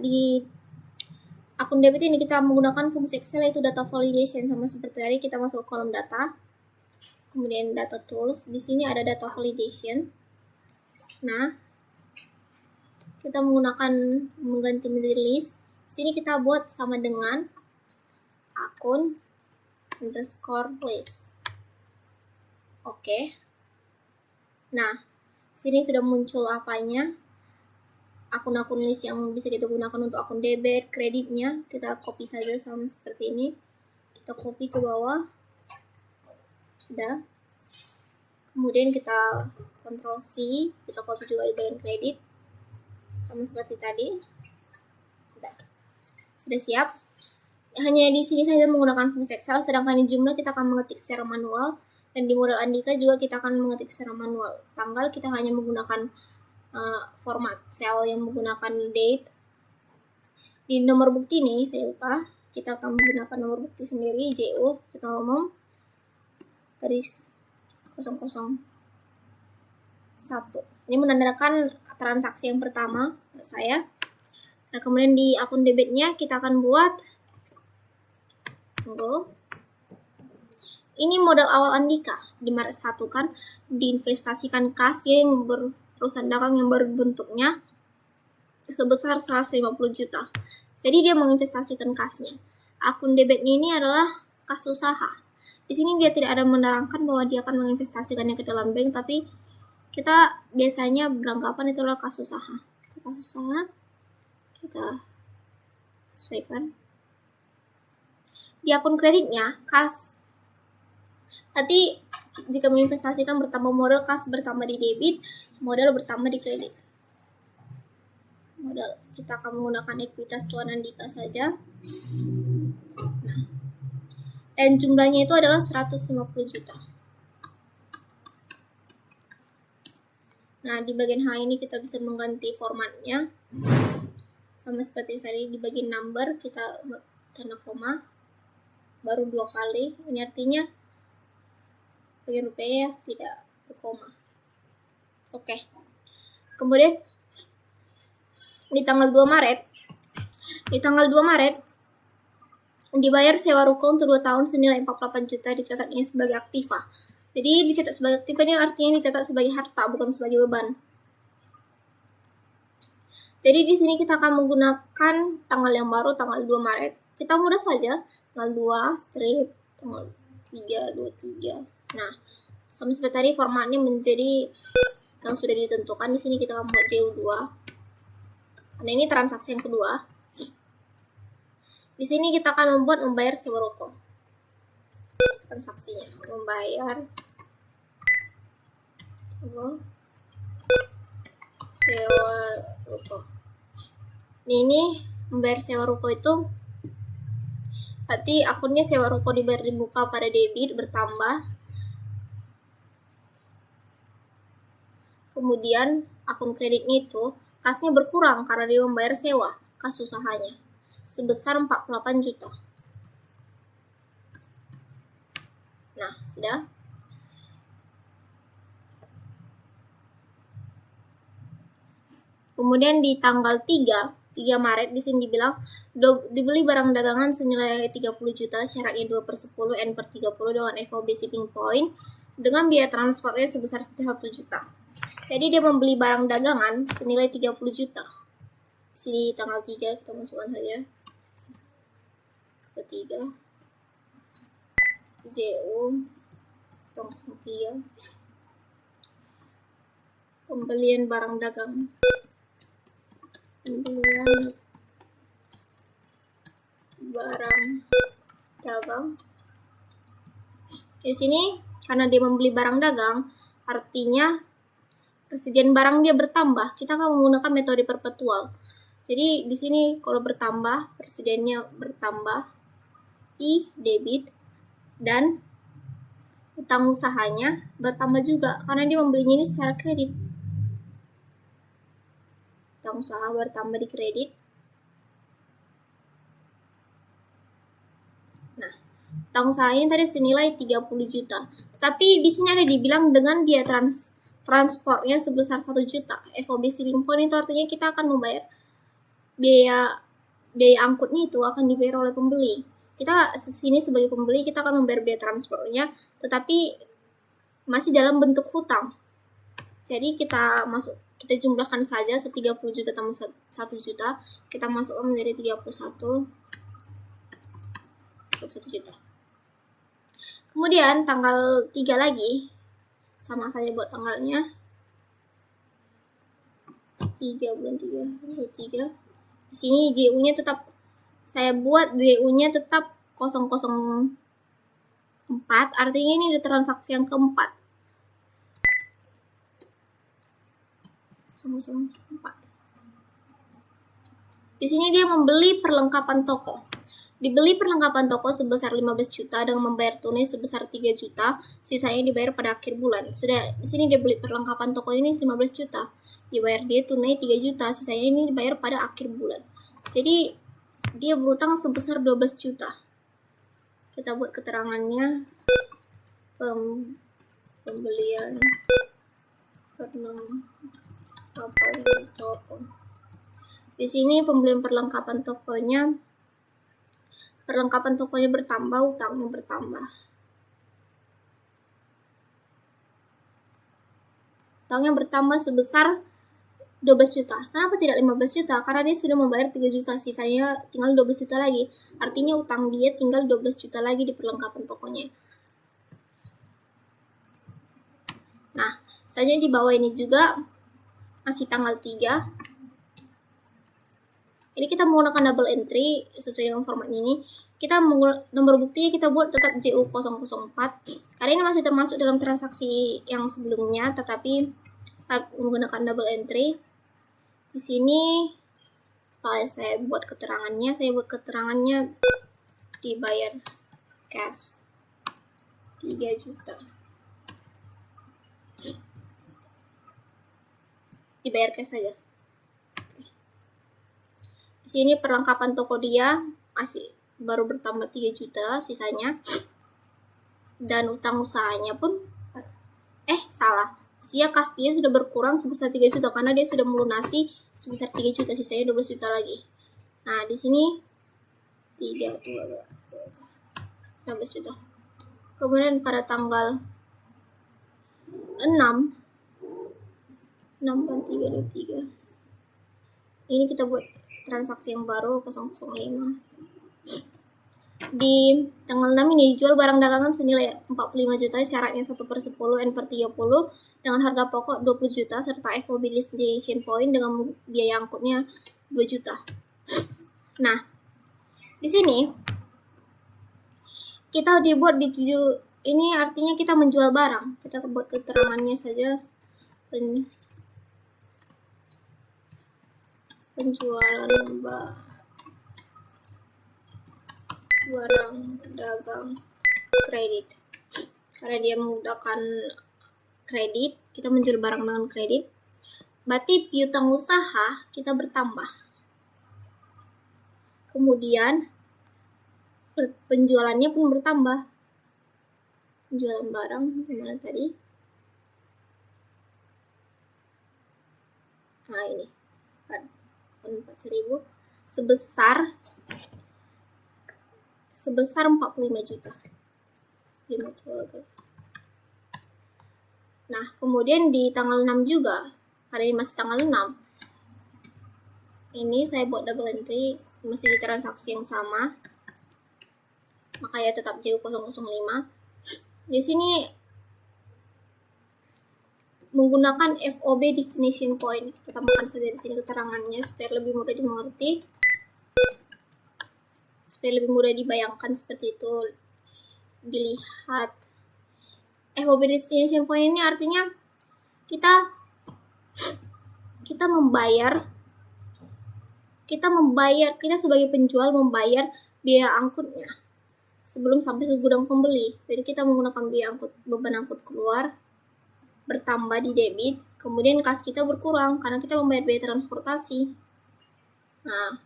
di akun debit ini kita menggunakan fungsi Excel yaitu data validation, sama seperti tadi kita masuk ke kolom data. Kemudian data tools, di sini ada data validation. Nah, kita mengganti menjadi list. Sini kita buat sama dengan akun _list. Oke. Nah, sini sudah muncul apanya? Akun-akun list yang bisa kita gunakan untuk akun debit, kreditnya. Kita copy saja sama seperti ini. Kita copy ke bawah. Sudah. Kemudian kita Ctrl C, kita copy juga di bagian kredit. Sama seperti tadi. Sudah siap. Hanya di sini saja menggunakan fungsi Excel, sedangkan di jumlah kita akan mengetik secara manual, dan di modal Andika juga kita akan mengetik secara manual. Tanggal kita hanya menggunakan format cell yang menggunakan date. Di nomor bukti ini saya lupa, kita akan menggunakan nomor bukti sendiri, JU jurnal umum garis 001. Ini menandakan transaksi yang pertama saya. Nah, kemudian di akun debitnya kita akan buat ini modal awal Andika di Maret 1 kan diinvestasikan kas yang perusahaan dagang yang baru bentuknya sebesar 150 juta. Jadi dia menginvestasikan kasnya. Akun debitnya ini adalah kas usaha. Di sini dia tidak ada menerangkan bahwa dia akan menginvestasikannya ke dalam bank, tapi kita biasanya beranggapan itu adalah kas usaha. Kas usaha kita sesuaikan. Di akun kreditnya kas. Nanti jika menginvestasikan bertambah modal, kas bertambah di debit, modal bertambah di kredit. Modal kita akan menggunakan ekuitas Tuan Andika saja. Nah, dan jumlahnya itu adalah 150 juta. Nah, di bagian H ini kita bisa mengganti formatnya. Sama seperti tadi di bagian number kita tanda koma baru 2 kali. Ini artinya bagian rupiah tidak berkoma. Oke. Kemudian di tanggal 2 Maret dibayar sewa ruko untuk 2 tahun senilai 48 juta, dicatatnya sebagai aktiva. Jadi dicatat sebagai aktiva ini artinya dicatat sebagai harta, bukan sebagai beban. Jadi di sini kita akan menggunakan tanggal yang baru, tanggal 2 Maret. Kita mudah saja, tanggal 2 strip, tanggal 3, 23. Nah, sama seperti tadi formatnya menjadi yang sudah ditentukan. Di sini kita akan buat JU2. Karena ini transaksi yang kedua. Di sini kita akan membayar sewa ruko. Transaksinya membayar sewa ruko. Ini membayar sewa ruko itu berarti akunnya sewa ruko dibayar dibuka pada debit bertambah. Kemudian akun kreditnya itu kasnya berkurang karena dia membayar sewa kas usahanya sebesar 48 juta. Nah, sudah. Kemudian di tanggal 3 Maret di sini dibilang dibeli barang dagangan senilai 30 juta, syaratnya 2/10 N/30 dengan FOB shipping point dengan biaya transportnya sebesar 1 juta. Jadi dia membeli barang dagangan senilai 30 juta. Sini tanggal 3 kita masukkan saja. Ketiga. JU 03. Pembelian barang dagang. Pembelian barang dagang. Di sini karena dia membeli barang dagang, artinya persediaan barang dia bertambah. Kita akan menggunakan metode perpetual. Jadi di sini kalau bertambah, persediaannya bertambah, I debit, dan utang usahanya bertambah juga karena dia membelinya ini secara kredit. Utang usaha bertambah di kredit. Nah, utang usahanya tadi senilai 30 juta. Tapi di sini ada dibilang dengan biaya transportnya sebesar 1 juta. FOB shipping point itu artinya kita akan membayar biaya angkutnya itu akan dibayar oleh pembeli. Kita sini sebagai pembeli kita akan membayar biaya transportnya, tetapi masih dalam bentuk hutang. Jadi kita jumlahkan saja 30 juta tambah 1 juta, kita masukkan menjadi 31 juta. Kemudian tanggal 3 lagi, sama saja buat tanggalnya 3 bulan 3. Di sini JU-nya tetap saya buat JU-nya tetap 004, artinya ini ada transaksi yang keempat. 004. Di sini dia membeli perlengkapan toko. Dibeli perlengkapan toko sebesar 15 juta dengan membayar tunai sebesar 3 juta, sisanya dibayar pada akhir bulan. Sudah di sini dia beli perlengkapan toko ini 15 juta. Dibayar dia tunai 3 juta, sisanya ini dibayar pada akhir bulan. Jadi dia berutang sebesar 12 juta. Kita buat keterangannya. Pembelian perlengkapan toko. Di sini pembelian perlengkapan tokonya bertambah, utangnya bertambah. Utangnya bertambah sebesar 12 juta. Kenapa tidak 15 juta? Karena dia sudah membayar 3 juta, sisanya tinggal 12 juta lagi. Artinya utang dia tinggal 12 juta lagi di perlengkapan tokonya. Nah, saja di bawah ini juga masih tanggal 3. Ini kita menggunakan double entry sesuai dengan format ini. Kita nomor buktinya kita buat tetap JU004. Karena ini masih termasuk dalam transaksi yang sebelumnya, tetapi menggunakan double entry. Di sini saya buat keterangannya dibayar cash 3 juta. Dibayar cash saja. Di sini perlengkapan toko dia masih baru bertambah 3 juta sisanya. Dan utang usahanya pun usia kas dia sudah berkurang sebesar 3 juta karena dia sudah melunasi sebesar 3 juta, sisanya 12 juta lagi. Nah, di sini 12 juta. Kemudian pada tanggal 6 323. Ini kita buat transaksi yang baru 005. Di tanggal 6 ini dijual barang dagangan senilai 45 juta, syaratnya 1/10 N/30 dengan harga pokok 20 juta serta FOB destination point dengan biaya angkutnya 2 juta. Nah, di sini kita dibuat di 7 ini artinya kita menjual barang. Kita buat keterangannya saja penjualan barang dagang kredit. Karena dia menggunakan kredit, kita menjual barang dengan kredit. Berarti piutang usaha kita bertambah. Kemudian penjualannya pun bertambah. Penjualan barang gimana tadi? Nah, ini 4.000 sebesar 45 juta. Nah, kemudian di tanggal 6 juga, karena ini masih tanggal 6, ini saya buat double entry, masih di transaksi yang sama, makanya tetap JU005. Di sini menggunakan FOB destination point. Kita tambahkan saja di sini keterangannya supaya lebih mudah dimengerti. supaya lebih mudah dibayangkan seperti itu. Dilihat FOB destination point ini artinya kita sebagai penjual membayar biaya angkutnya sebelum sampai ke gudang pembeli. Jadi kita menggunakan biaya angkut, beban angkut keluar bertambah di debit, kemudian kas kita berkurang karena kita membayar biaya transportasi. Nah,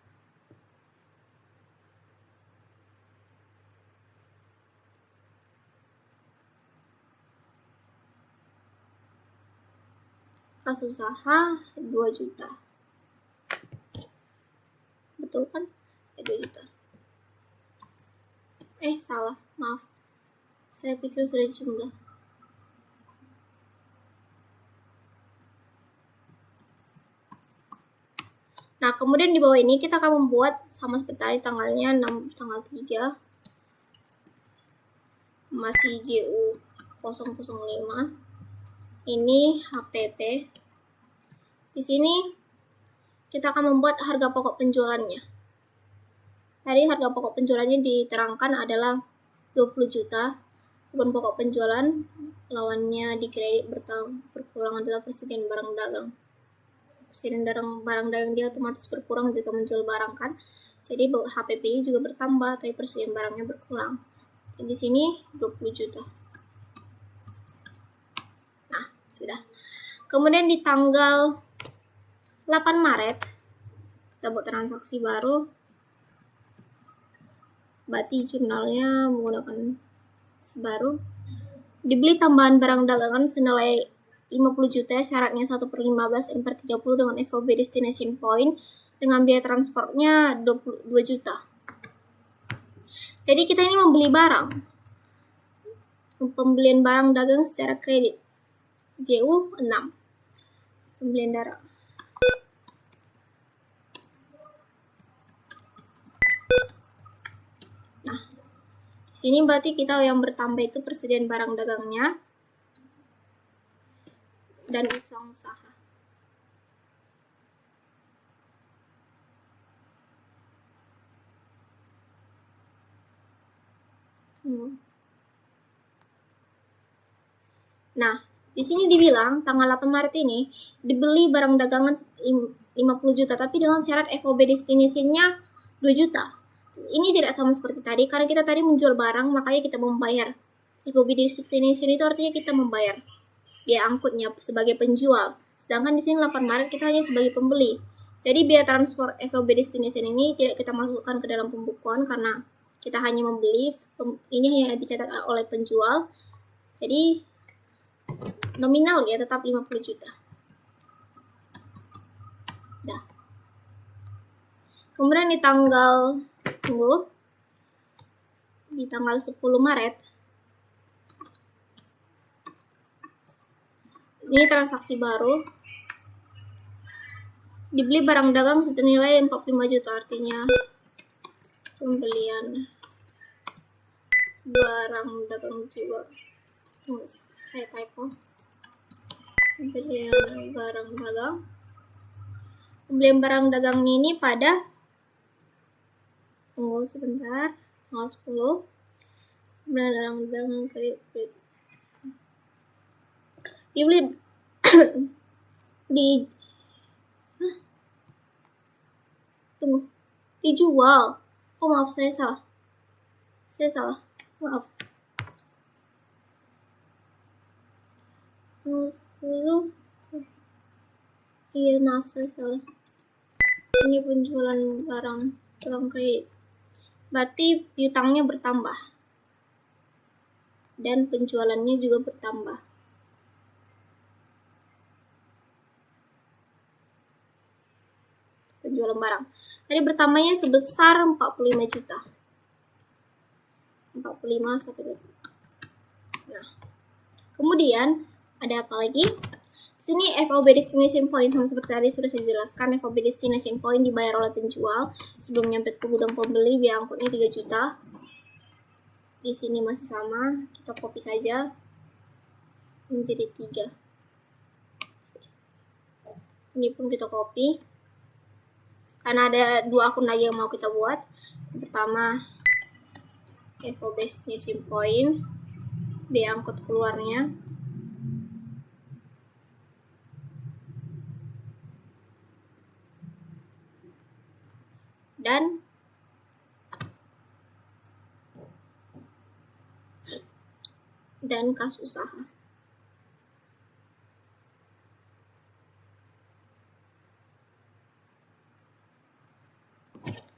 kas usaha 2 juta. Betul kan? 2 juta. Salah, maaf. Saya pikir sudah dijumlah. Nah, kemudian di bawah ini kita akan membuat sama seperti tadi tanggalnya tanggal 3. Masih JU 005. Ini HPP. Di sini kita akan membuat harga pokok penjualannya. Tadi harga pokok penjualannya diterangkan adalah 20 juta. Beban pokok penjualan lawannya di kredit berkurang adalah persediaan barang dagang. Persediaan barang dagang dia otomatis berkurang jika menjual barang kan. Jadi HPP ini juga bertambah tapi persediaan barangnya berkurang. Jadi di sini 20 juta. Nah, sudah. Kemudian di tanggal 8 Maret kita buat transaksi baru. Berarti jurnalnya menggunakan sebaru. Dibeli tambahan barang dagangan senilai 50 juta, syaratnya 1/15 N/30 dengan FOB destination point dengan biaya transportnya 22 juta. Jadi kita ini membeli barang. Pembelian barang dagang secara kredit. JU 6. Pembelian barang. Nah, sini berarti kita yang bertambah itu persediaan barang dagangnya dan usaha. Nah, di sini dibilang tanggal 8 Maret ini dibeli barang dagangan 50 juta tapi dengan syarat FOB destination-nya 2 juta. Ini tidak sama seperti tadi karena kita tadi menjual barang makanya kita membayar. FOB destination itu artinya kita membayar biaya angkutnya sebagai penjual. Sedangkan di sini 8 Maret kita hanya sebagai pembeli. Jadi biaya transport FOB destination ini tidak kita masukkan ke dalam pembukuan karena kita hanya membeli. Ini hanya dicatat oleh penjual. Jadi nominal ya tetap 50 juta. Dah. Kemudian di tanggal 10 Maret ini transaksi baru. Dibeli barang dagang senilai 45 juta, artinya pembelian barang dagang juga. Saya typo. Pembelian barang dagang. Pembelian barang dagangnya ini pada tunggu sebentar, tanggal 10. Pembelian barang dagang kredit. Dibeli dijual. Oh maaf, saya salah. Maaf. Tanggal 10. Iya, maaf, saya salah. Ini penjualan barang dagang kredit. Berarti piutangnya bertambah. Dan penjualannya juga bertambah. Penjualan barang. Tadi bertambahnya sebesar 45 juta. 45 1. Nah, kemudian ada apa lagi? Di sini FOB destination point sama seperti tadi sudah saya jelaskan. FOB destination point dibayar oleh penjual sebelum nyampe ke gudang pembeli, biaya angkutnya 3 juta. Di sini masih sama, kita copy saja menjadi 3. Ini pun kita copy karena ada 2 akun lagi yang mau kita buat. Pertama, FOB finishing point, diangkut keluarnya. Dan kas usaha.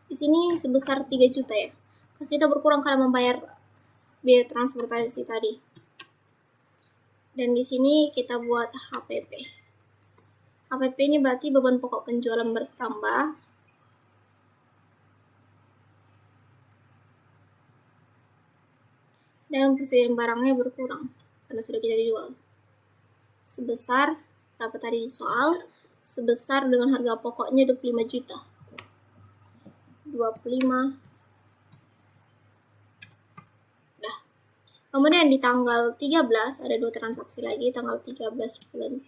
Di sini sebesar 3 juta ya. Kas kita berkurang karena membayar biaya transportasi tadi. Dan di sini kita buat HPP. HPP ini berarti beban pokok penjualan bertambah. Dan persediaan barangnya berkurang karena sudah kita jual. Sebesar berapa tadi di soal? Sebesar dengan harga pokoknya 25 juta. 25. Dah. Kemudian di tanggal 13 ada 2 transaksi lagi, tanggal 13 bulan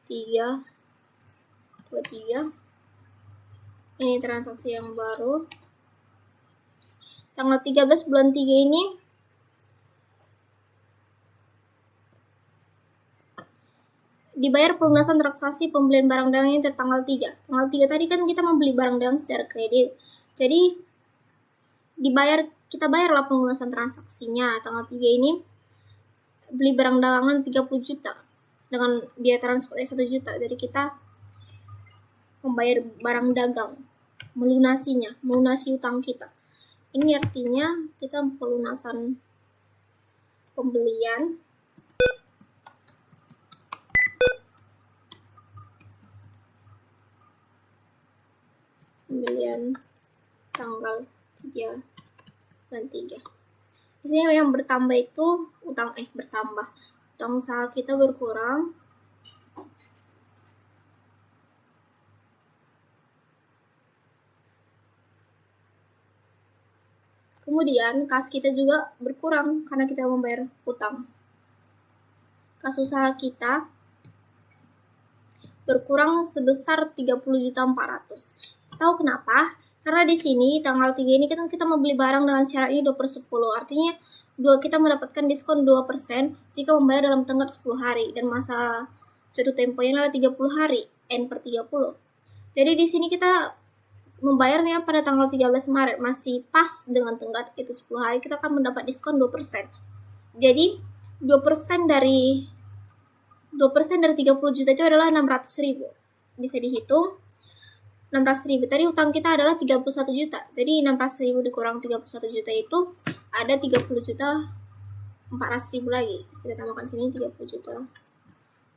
3 23. Ini transaksi yang baru. Tanggal 13 bulan 3 ini dibayar pelunasan transaksi pembelian barang dagang yang tertanggal 3. Tanggal 3 tadi kan kita membeli barang dagang secara kredit. Jadi kita bayarlah pelunasan transaksinya. Tanggal 3 ini beli barang dagangan 30 juta dengan biaya transportnya 1 juta. Jadi kita membayar barang dagang, melunasi utang kita. Ini artinya kita pelunasan pembelian tanggal 3 dan 3. Di sini yang bertambah itu utang usaha kita berkurang. Kemudian kas kita juga berkurang karena kita membayar utang. Kas usaha kita berkurang sebesar 30.400.000. Tahu kenapa? Karena di sini tanggal 3 ini kan kita membeli barang dengan syaratnya 2/10. Artinya kita mendapatkan diskon 2% jika membayar dalam tenggat 10 hari dan masa jatuh temponya adalah 30 hari, N/30. Jadi di sini kita membayarnya pada tanggal 13 Maret masih pas dengan tenggat itu 10 hari, kita akan mendapat diskon 2%. Jadi 2% dari 30 juta itu adalah 600.000. Bisa dihitung 600.000 tadi utang kita adalah 31 juta. Jadi 600.000 dikurang 31 juta itu ada 30 juta 400.000 lagi. Kita tambahkan sini 30 juta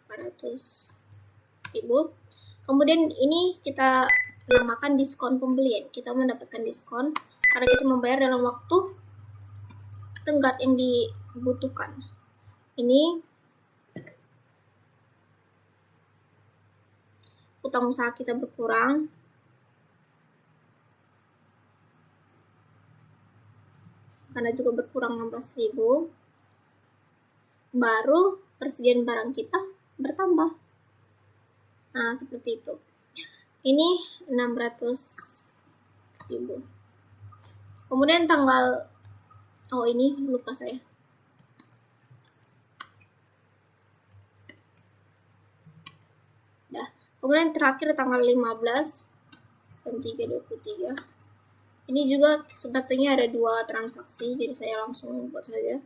400.000. Kemudian ini kita namakan diskon pembelian. Kita mendapatkan diskon karena kita membayar dalam waktu tenggat yang dibutuhkan. Ini utang usaha kita berkurang. Karena juga berkurang 16.000. Baru persediaan barang kita bertambah. Nah, seperti itu. Ini 600.000. Kemudian ini lupa saya. Kemudian terakhir tanggal 15 dan 3/23. Ini juga sepertinya ada 2 transaksi, jadi saya langsung buat saja.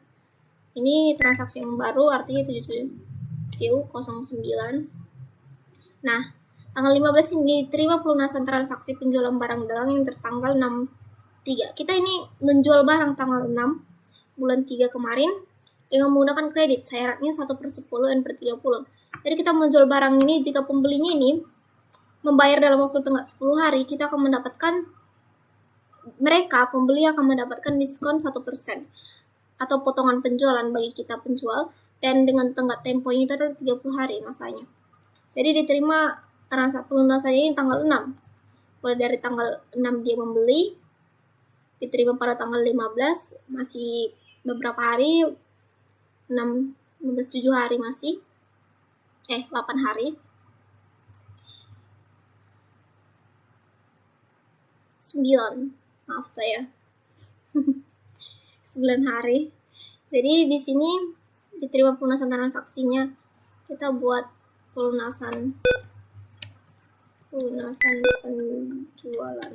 Ini transaksi yang baru, artinya 77C09. Nah, tanggal 15 ini diterima pelunasan transaksi penjualan barang dagang yang tertanggal 6/3. Kita ini menjual barang tanggal 6 bulan 3 kemarin dengan menggunakan kredit. Syaratnya 1/10 N/30. Jadi kita menjual barang ini, jika pembelinya ini membayar dalam waktu tenggat 10 hari, kita akan mendapatkan pembeli akan mendapatkan diskon 1% atau potongan penjualan bagi kita penjual, dan dengan tenggat temponya itu adalah 30 hari masanya. Jadi diterima transaksi pelunasannya ini tanggal 6. Mulai dari tanggal 6 dia membeli, diterima pada tanggal 15, masih beberapa hari, 7 hari masih. 8 hari. 9. Maaf saya. 9 hari. Jadi di sini diterima pelunasan transaksinya. Kita buat pelunasan penjualan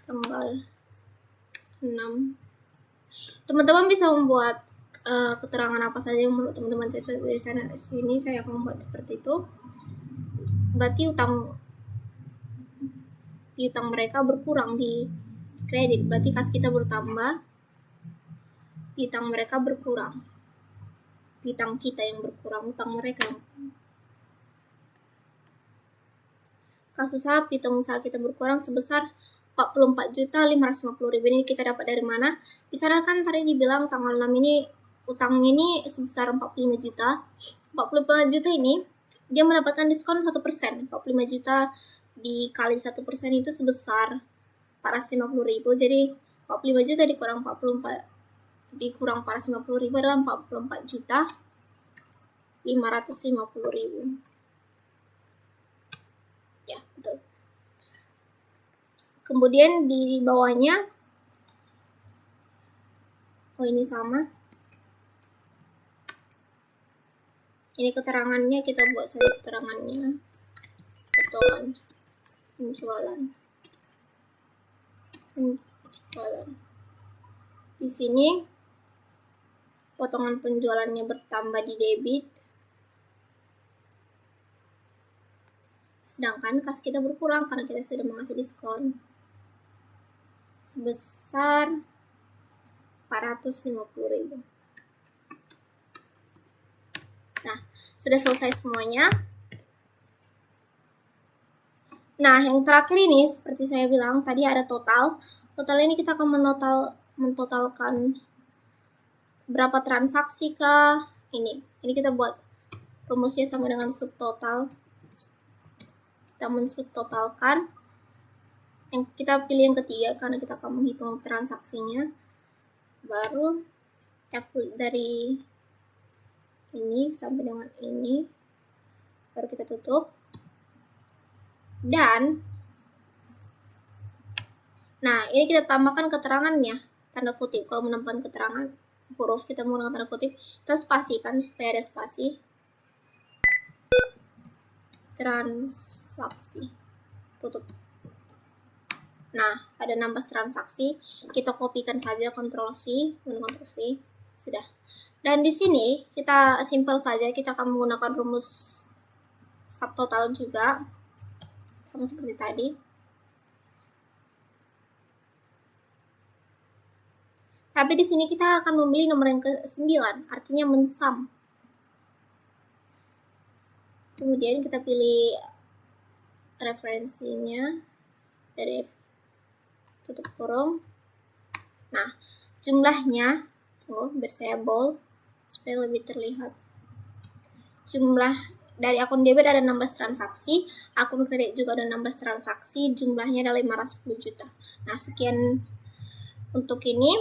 tanggal 6. Teman-teman bisa membuat keterangan apa saja yang menurut teman-teman cocok dari sana. Di sini saya akan membuat seperti itu. Berarti utang mereka berkurang di kredit, berarti kas kita bertambah, piutang mereka berkurang, piutang kita yang berkurang, utang mereka. Kas usaha, piutang usaha kita berkurang sebesar 44.550.000. Ini kita dapat dari mana? Di sana kan tadi dibilang tanggal 6 ini utang ini sebesar 45 juta. 45 juta ini dia mendapatkan diskon 1%. 45 juta dikali 1% itu sebesar 450.000. Jadi 45 juta dikurang 450.000 adalah 44 juta 550.000. Ya, betul. Kemudian di bawahnya, ini sama. Ini keterangannya, kita buat saja keterangannya. Potongan penjualan. Di sini potongan penjualannya bertambah di debit, sedangkan kas kita berkurang karena kita sudah mengasih diskon sebesar 450.000. Nah, sudah selesai semuanya. Nah, yang terakhir ini seperti saya bilang tadi ada total. Total ini kita akan mentotalkan berapa transaksi kah? Ini kita buat rumusnya sama dengan subtotal. Kita mensubtotalkan. Yang kita pilih yang ketiga karena kita akan menghitung transaksinya. Baru F dari ini sampai dengan ini. Baru kita tutup. Dan nah, ini kita tambahkan keterangannya, tanda kutip. Kalau menambahkan keterangan huruf kita menggunakan tanda kutip, kita spasikan supaya ada spasi. Transaksi. Tutup. Nah, ada 16 transaksi. Kita kopikan saja, Ctrl C, Ctrl V. Sudah. Dan di sini kita simpel saja, kita akan menggunakan rumus subtotal juga. Sama seperti tadi. Tapi di sini kita akan memilih nomor yang ke-9, artinya mensum. Kemudian kita pilih referensinya dari tutup kurung. Nah, jumlahnya, tunggu biar saya bold supaya lebih terlihat. Jumlah dari akun debit ada 16 transaksi, akun kredit juga ada 16 transaksi, jumlahnya adalah 510 juta. Nah, sekian untuk ini.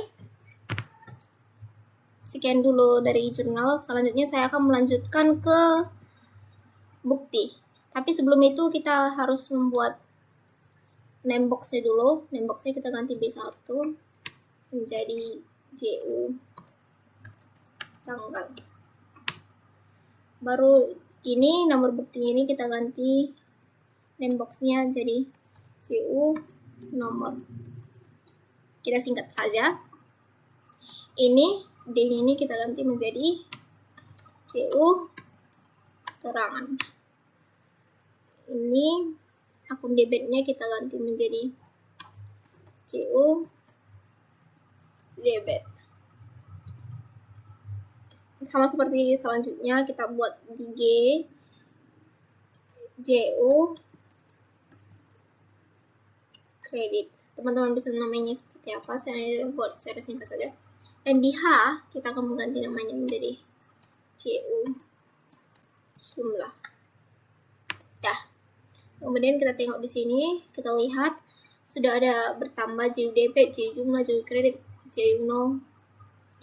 Sekian dulu dari jurnal. Selanjutnya saya akan melanjutkan ke bukti. Tapi sebelum itu kita harus membuat name box-nya dulu. Name box-nya kita ganti B1 menjadi JU tanggal. Baru ini nomor buktinya ini kita ganti name box-nya jadi JU nomor. Kita singkat saja. Ini D ini kita ganti menjadi JU keterangan. Ini akun debitnya kita ganti menjadi JU debit. Sama seperti selanjutnya kita buat di G JU kredit. Teman-teman bisa namanya seperti apa, saya buat secara singkat saja. Dan di H kita akan mengganti namanya menjadi JU jumlah. Dah. Kemudian kita tengok di sini, kita lihat sudah ada bertambah JU debit, JU jumlah, JU kredit, JU no,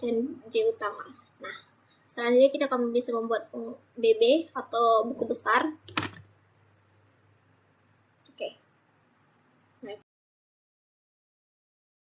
dan JU tanggal. Nah, selanjutnya kita akan bisa membuat BB atau buku besar.